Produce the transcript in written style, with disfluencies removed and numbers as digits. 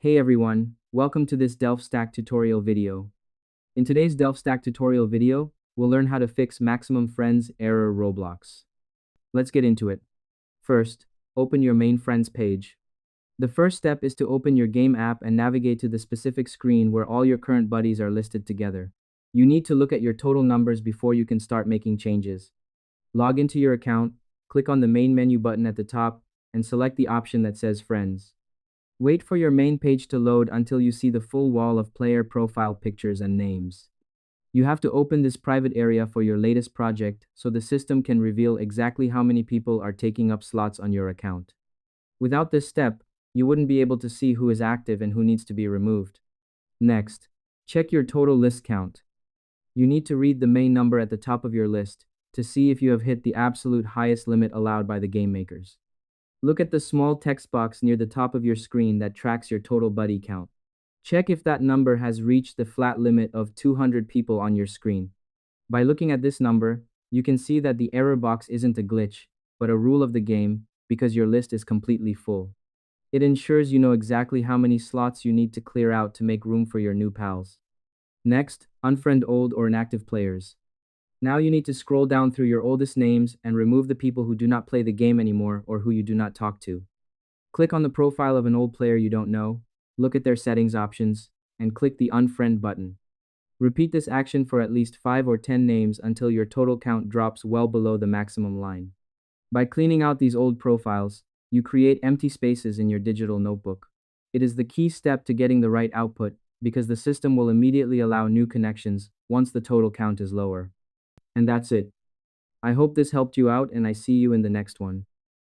Hey everyone, welcome to this Delph Stack tutorial video. In today's Delph Stack tutorial video, we'll learn how to fix Maximum Friends error Roblox. Let's get into it. First, open your main Friends page. The first step is to open your game app and navigate to the specific screen where all your current buddies are listed together. You need to look at your total numbers before you can start making changes. Log into your account, click on the main menu button at the top, and select the option that says Friends. Wait for your main page to load until you see the full wall of player profile pictures and names. You have to open this private area for your latest project so the system can reveal exactly how many people are taking up slots on your account. Without this step, you wouldn't be able to see who is active and who needs to be removed. Next, check your total list count. You need to read the main number at the top of your list to see if you have hit the absolute highest limit allowed by the game makers. Look at the small text box near the top of your screen that tracks your total buddy count. Check if that number has reached the flat limit of 200 people on your screen. By looking at this number, you can see that the error box isn't a glitch, but a rule of the game because your list is completely full. It ensures you know exactly how many slots you need to clear out to make room for your new pals. Next, unfriend old or inactive players. Now you need to scroll down through your oldest names and remove the people who do not play the game anymore or who you do not talk to. Click on the profile of an old player you don't know, look at their settings options, and click the Unfriend button. Repeat this action for at least 5 or 10 names until your total count drops well below the maximum line. By cleaning out these old profiles, you create empty spaces in your digital notebook. It is the key step to getting the right output because the system will immediately allow new connections once the total count is lower. And that's it. I hope this helped you out and I see you in the next one.